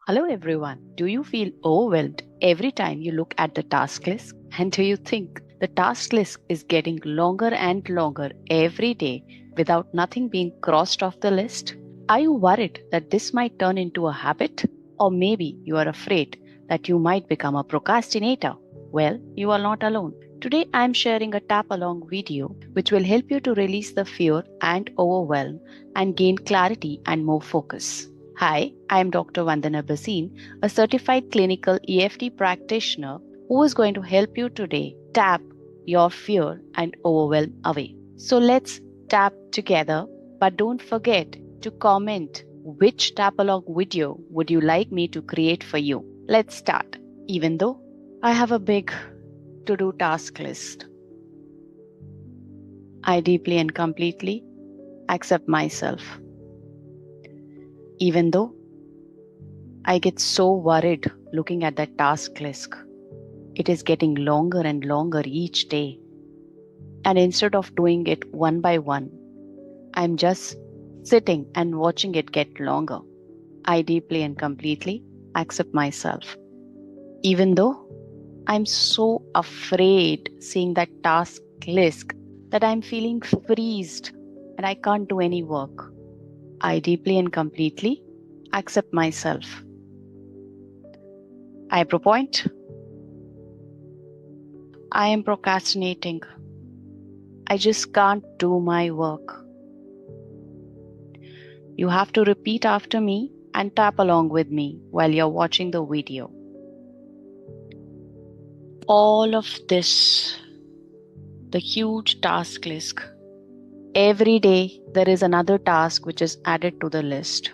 Hello everyone. Do you feel overwhelmed every time you look at the task list? And do you think the task list is getting longer and longer every day without nothing being crossed off the list? Are you worried that this might turn into a habit? Or maybe you are afraid that you might become a procrastinator? Well, you are not alone. Today I am sharing a tap along video which will help you to release the fear and overwhelm and gain clarity and more focus. Hi, I am Dr. Vandana Basin, a certified clinical EFT practitioner who is going to help you today tap your fear and overwhelm away. So let's tap together, but don't forget to comment which tap along video would you like me to create for you. Let's start. Even though I have a big to do task list, I deeply and completely accept myself. Even though I get so worried looking at that task list. It is getting longer and longer each day. And instead of doing it one by one, I'm just sitting and watching it get longer. I deeply and completely accept myself. Even though I'm so afraid seeing that task list that I'm feeling freezed and I can't do any work. I deeply and completely accept myself. I point. I am procrastinating. I just can't do my work. You have to repeat after me and tap along with me while you're watching the video. All of this, the huge task list. Every day there is another task which is added to the list.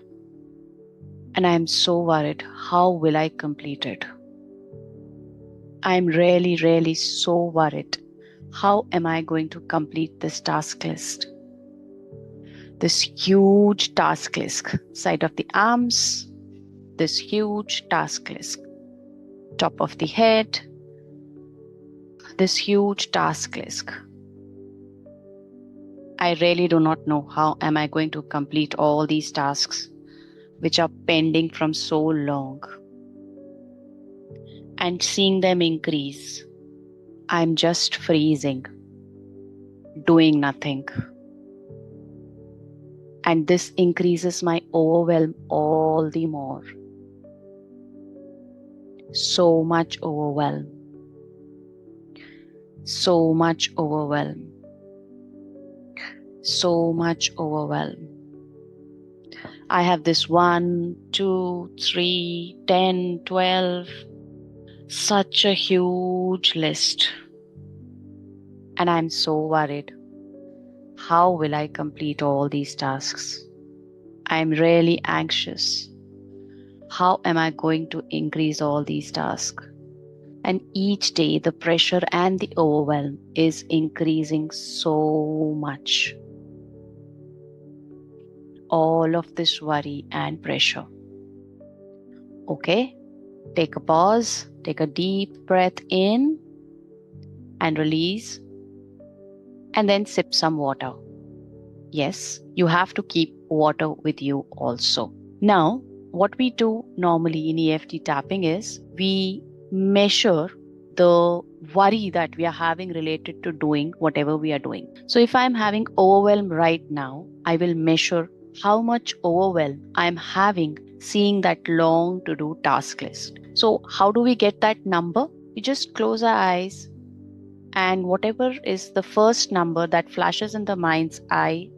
And I am so worried. How will I complete it? I'm really so worried. How am I going to complete this task list? This huge task list. Side of the arms, this huge task list. Top of the head, this huge task list. I really do not know how am I going to complete all these tasks which are pending from so long. And seeing them increase, I'm just freezing, doing nothing. And this increases my overwhelm all the more. So much overwhelm. So much overwhelm. So much overwhelm. I have this 1, 2, 3, 10, 12, such a huge list. And I'm so worried. How will I complete all these tasks? I'm really anxious. How am I going to increase all these tasks? And each day the pressure and the overwhelm is increasing so much. All of this worry and pressure. Okay, take a pause, take a deep breath in and release, and then sip some water. Yes, you have to keep water with you also. Now, what we do normally in EFT tapping is we measure the worry that we are having related to doing whatever we are doing. So if I'm having overwhelm right now, I will measure how much overwhelm I'm having seeing that long to do task list. So how do we get that number? We just close our eyes and whatever is the first number that flashes in the mind's eye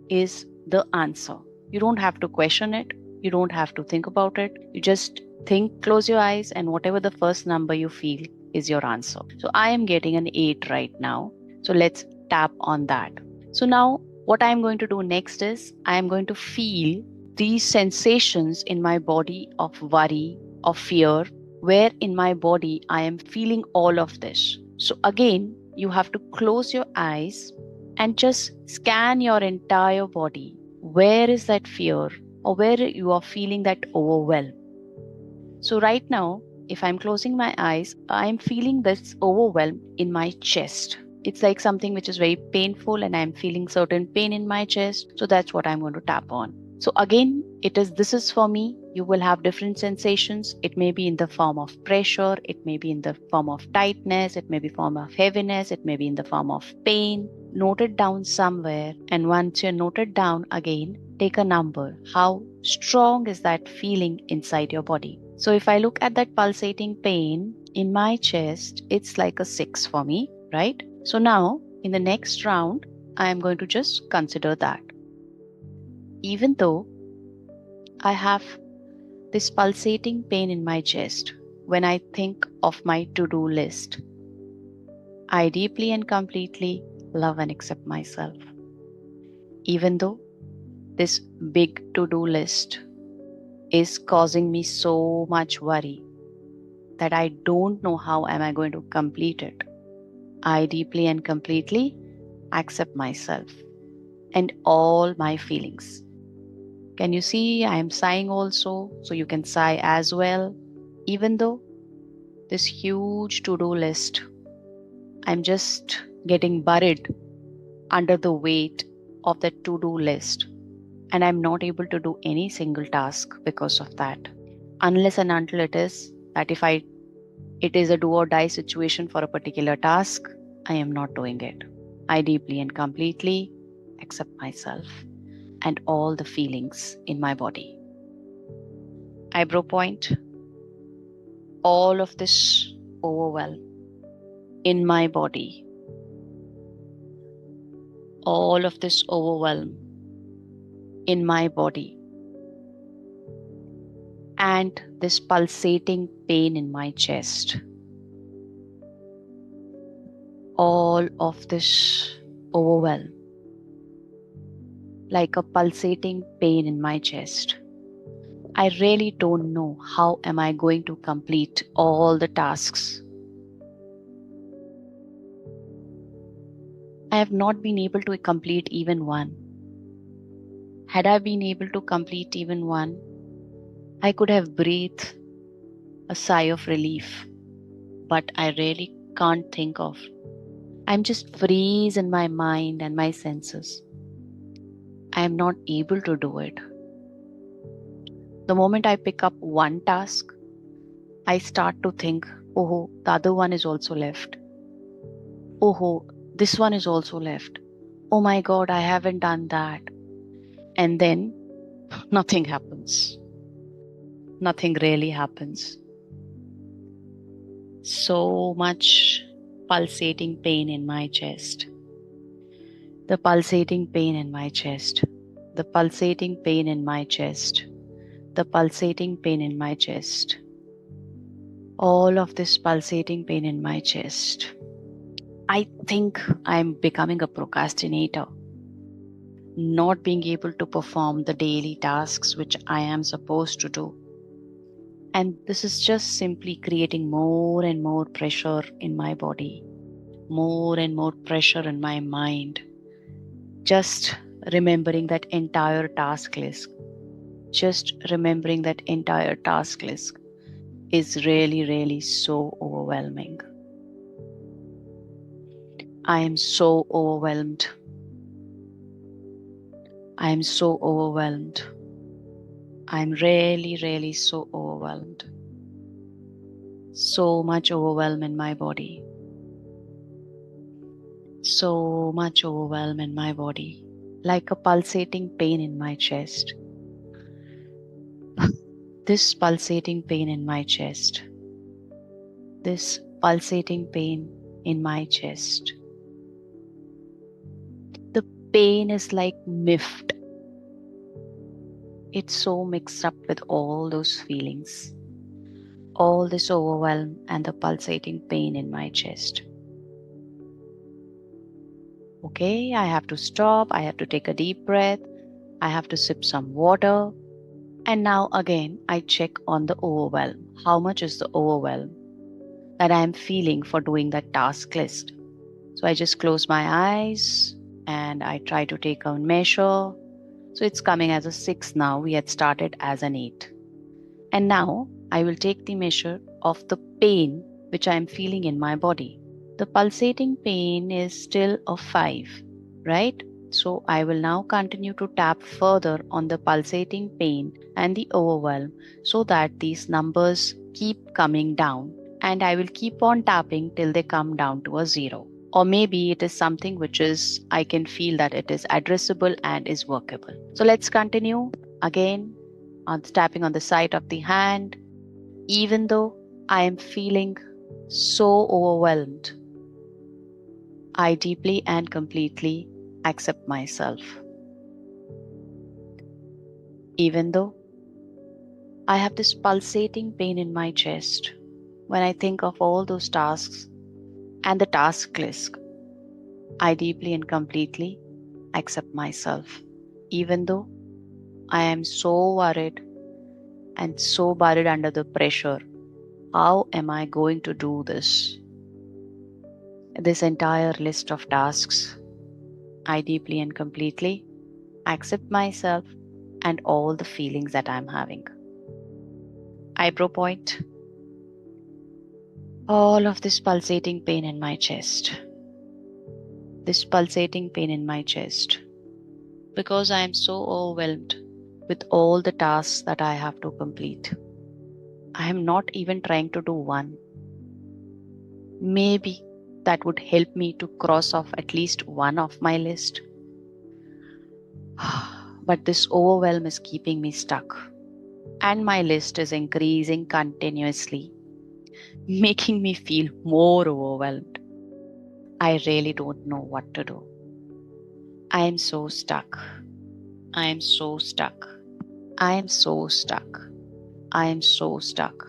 is the answer. You don't have to question it. You don't have to think about it. You just think, close your eyes, and whatever the first number you feel is your answer. So I am getting an 8 right now. So let's tap on that. So now what I am going to do next is I am going to feel these sensations in my body of worry, of fear, where in my body I am feeling all of this. So again, you have to close your eyes and just scan your entire body. Where is that fear or where you are feeling that overwhelm? So right now, if I'm closing my eyes, I'm feeling this overwhelm in my chest. It's like something which is very painful and I'm feeling certain pain in my chest. So that's what I'm going to tap on. So again, this is for me. You will have different sensations. It may be in the form of pressure, it may be in the form of tightness, it may be form of heaviness, it may be in the form of pain. Note it down somewhere, and once you note it down again, take a number. How strong is that feeling inside your body? So if I look at that pulsating pain in my chest, it's like a 6 for me, right? So now in the next round, I am going to just consider that. Even though I have this pulsating pain in my chest when I think of my to do list, I deeply and completely love and accept myself. Even though this big to do list is causing me so much worry that I don't know how am I going to complete it, I deeply and completely accept myself and all my feelings. Can you see I am sighing also? So you can sigh as well. Even though this huge to do list, I'm just getting buried under the weight of that to do list, and I'm not able to do any single task because of that. Unless and until it is a do or die situation for a particular task, I am not doing it. I deeply and completely accept myself and all the feelings in my body. Eyebrow point, all of this overwhelm in my body, all of this overwhelm in my body, and this pulsating pain in my chest, all of this overwhelm, like a pulsating pain in my chest. I really don't know how am I going to complete all the tasks. I have not been able to complete even one. Had I been able to complete even one, I could have breathed a sigh of relief, but I really can't think of. I'm just freeze in my mind and my senses. I am not able to do it. The moment I pick up one task, I start to think, oh, the other one is also left. Oh, this one is also left. Oh my God, I haven't done that. And then nothing happens. Nothing really happens. So much pulsating pain in my chest. The pulsating pain in my chest. The pulsating pain in my chest. The pulsating pain in my chest. All of this pulsating pain in my chest. I think I'm becoming a procrastinator, not being able to perform the daily tasks which I am supposed to do. And this is just simply creating more and more pressure in my body, more and more pressure in my mind. Just remembering that entire task list, just remembering that entire task list is really, really so overwhelming. I am so overwhelmed. I am so overwhelmed. I'm really, really so overwhelmed. So much overwhelm in my body. So much overwhelm in my body. Like a pulsating pain in my chest. This pulsating pain in my chest. This pulsating pain in my chest. The pain is like miffed. It's so mixed up with all those feelings. All this overwhelm and the pulsating pain in my chest. Okay, I have to stop. I have to take a deep breath. I have to sip some water. And now again, I check on the overwhelm. How much is the overwhelm that I am feeling for doing that task list? So I just close my eyes and I try to take a measure. So it's coming as a 6 now. We had started as an 8. And now I will take the measure of the pain which I am feeling in my body. The pulsating pain is still a 5, right? So I will now continue to tap further on the pulsating pain and the overwhelm so that these numbers keep coming down, and I will keep on tapping till they come down to a zero. Or maybe it is something which is, I can feel that it is addressable and is workable. So let's continue again on tapping on the side of the hand. Even though I am feeling so overwhelmed, I deeply and completely accept myself. Even though I have this pulsating pain in my chest when I think of all those tasks and the task list, I deeply and completely accept myself. Even though I am so worried and so buried under the pressure, how am I going to do this? This entire list of tasks, I deeply and completely accept myself and all the feelings that I'm having. Eyebrow point, all of this pulsating pain in my chest. This pulsating pain in my chest. Because I am so overwhelmed with all the tasks that I have to complete. I am not even trying to do one. Maybe that would help me to cross off at least one of my list. But this overwhelm is keeping me stuck. And my list is increasing continuously, making me feel more overwhelmed. I really don't know what to do. I am so stuck. I am so stuck. I am so stuck. I am so stuck.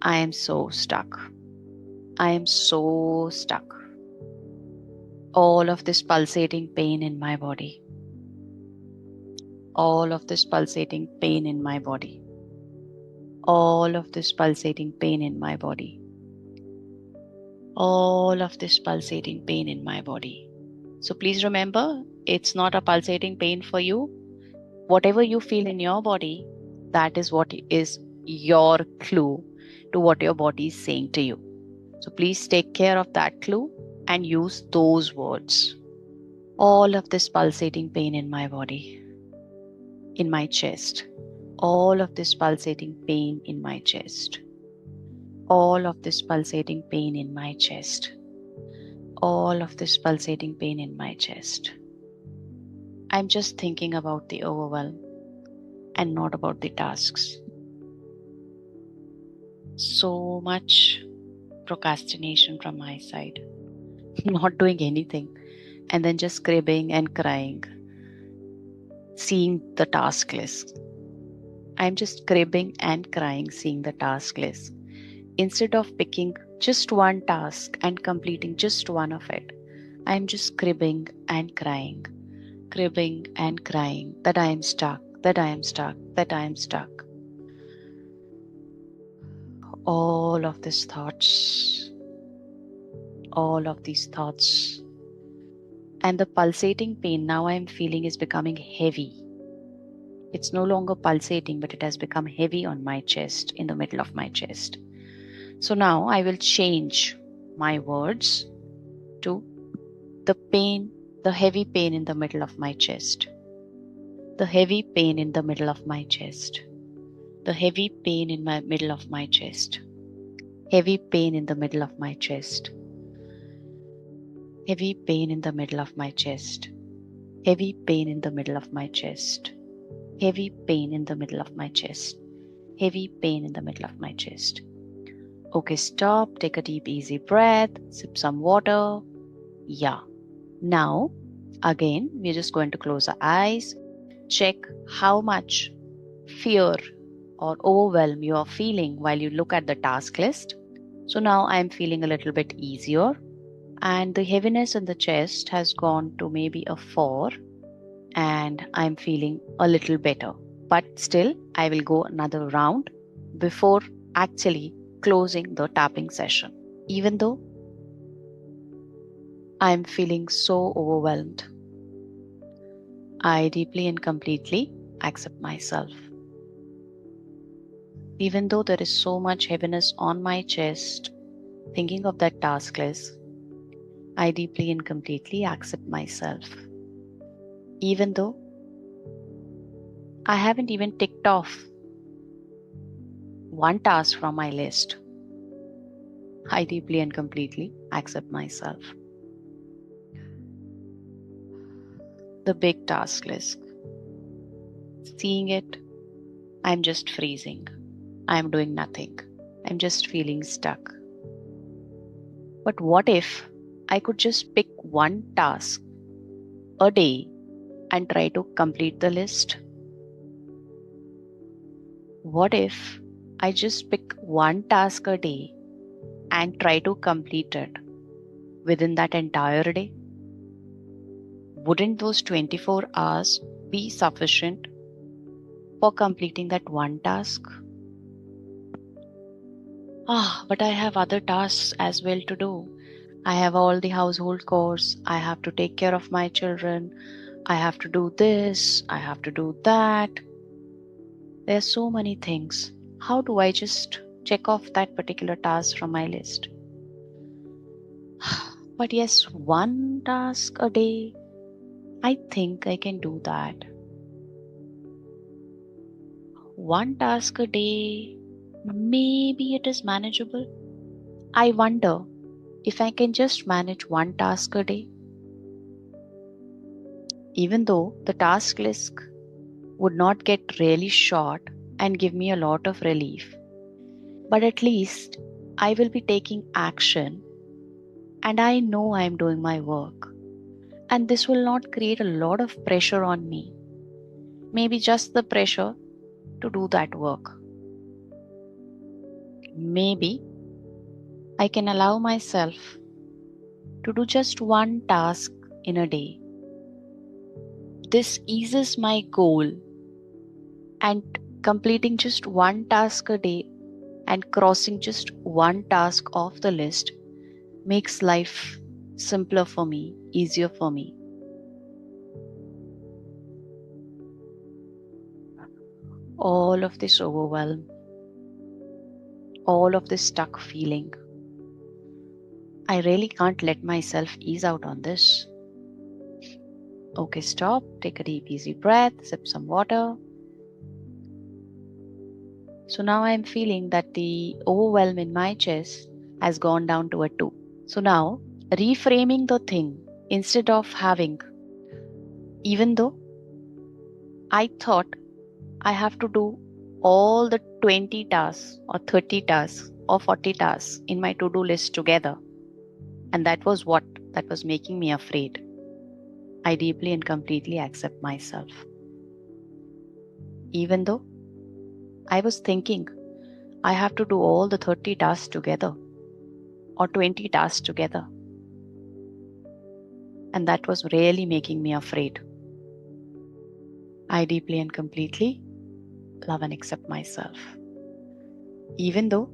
I am so stuck. I am so stuck. All of this pulsating pain in my body. All of this pulsating pain in my body. All of this pulsating pain in my body. All of this pulsating pain in my body. So please remember, it's not a pulsating pain for you. Whatever you feel in your body, that is what is your clue to what your body is saying to you. So please take care of that clue and use those words. All of this pulsating pain in my body, in my chest. All of this pulsating pain in my chest. All of this pulsating pain in my chest. All of this pulsating pain in my chest. I'm just thinking about the overwhelm and not about the tasks. So much procrastination from my side. Not doing anything and then just cribbing and crying, seeing the task list. I'm just cribbing and crying, seeing the task list. Instead of picking just one task and completing just one of it, I'm just cribbing and crying that I am stuck, that I am stuck, that I am stuck. All of these thoughts, and the pulsating pain now I am feeling is becoming heavy. It's no longer pulsating, but it has become heavy on my chest, in the middle of my chest. So now I will change my words to the pain, the heavy pain in the middle of my chest. The heavy pain in the middle of my chest. The heavy pain in my middle of my chest. Heavy pain in the middle of my chest. Heavy pain in the middle of my chest. Heavy pain in the middle of my chest. Heavy pain in the middle of my chest. Heavy pain in the middle of my chest. Okay, stop. Take a deep, easy breath. Sip some water. Yeah. Now, again, we're just going to close our eyes. Check how much fear or overwhelm you are feeling while you look at the task list. So now I'm feeling a little bit easier, and the heaviness in the chest has gone to maybe a 4, and I'm feeling a little better. But still, I will go another round before actually closing the tapping session. Even though I'm feeling so overwhelmed, I deeply and completely accept myself. Even though there is so much heaviness on my chest, thinking of that task list, I deeply and completely accept myself. even though I haven't even ticked off one task from my list. I deeply and completely accept myself. The big task list. Seeing it, I'm just freezing. I'm doing nothing. I'm just feeling stuck. But what if I could just pick one task a day and try to complete the list? What if I just pick one task a day and try to complete it within that entire day? Wouldn't those 24 hours be sufficient for completing that one task? But I have other tasks as well to do. I have all the household chores. I have to take care of my children. I have to do this. I have to do that. There are so many things. How do I just check off that particular task from my list? But yes, one task a day, I think I can do that. One task a day, maybe it is manageable. I wonder if I can just manage one task a day. Even though the task list would not get really short and give me a lot of relief, but at least I will be taking action and I know I am doing my work. And this will not create a lot of pressure on me. Maybe just the pressure to do that work. Maybe I can allow myself to do just one task in a day. This eases my goal, and completing just one task a day and crossing just one task off the list makes life simpler for me, easier for me. All of this overwhelm, all of this stuck feeling, I really can't let myself ease out on this. Okay, stop, take a deep, easy breath, sip some water. So now I'm feeling that the overwhelm in my chest has gone down to a 2. So now, reframing the thing instead of having, even though I thought I have to do all the 20 tasks or 30 tasks or 40 tasks in my to do list together, and that was making me afraid. I deeply and completely accept myself. Even though I was thinking I have to do all the 30 tasks together or 20 tasks together, and that was really making me afraid. I deeply and completely love and accept myself. Even though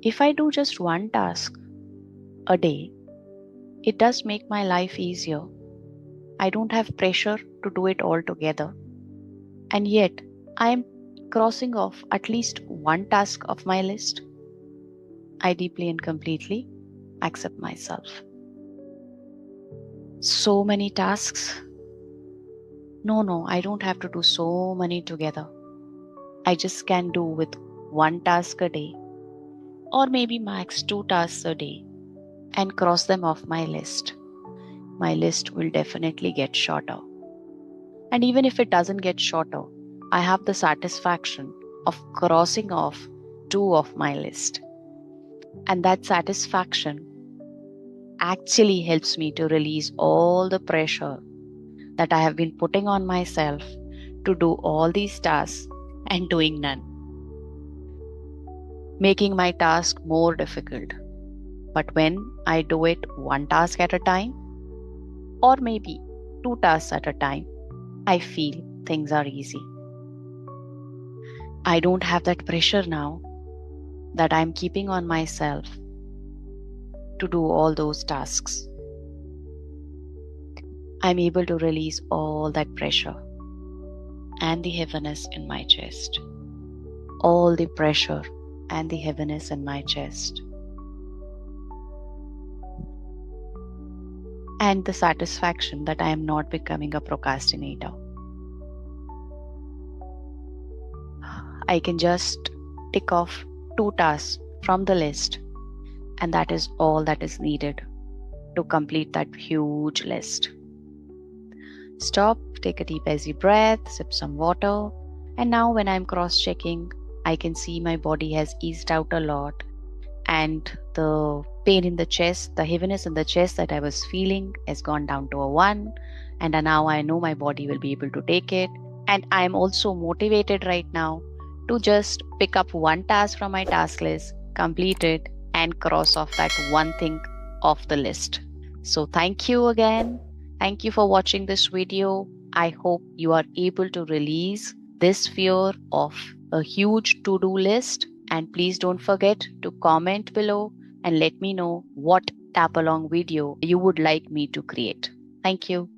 if I do just one task a day, it does make my life easier. I don't have pressure to do it all together. And yet, I am crossing off at least one task of my list. I deeply and completely accept myself. So many tasks. No, I don't have to do so many together. I just can do with one task a day, or maybe max 2 tasks a day, and cross them off my list. My list will definitely get shorter. And even if it doesn't get shorter, I have the satisfaction of crossing off 2 of my list. And that satisfaction actually helps me to release all the pressure that I have been putting on myself to do all these tasks and doing none, making my task more difficult. But when I do it one task at a time, or maybe 2 tasks at a time, I feel things are easy. I don't have that pressure now that I'm keeping on myself to do all those tasks. I'm able to release all that pressure and the heaviness in my chest. All the pressure and the heaviness in my chest. and the satisfaction that I am not becoming a procrastinator. I can just tick off 2 tasks from the list, and that is all that is needed to complete that huge list. Stop, take a deep, easy breath, sip some water, and now when I'm cross checking, I can see my body has eased out a lot, and the pain in the chest, the heaviness in the chest that I was feeling has gone down to a 1, and now I know my body will be able to take it. And I'm also motivated right now to just pick up one task from my task list, complete it, and cross off that one thing off the list. So thank you again. Thank you for watching this video. I hope you are able to release this fear of a huge to-do list. And please don't forget to comment below and let me know what tap along video you would like me to create. Thank you.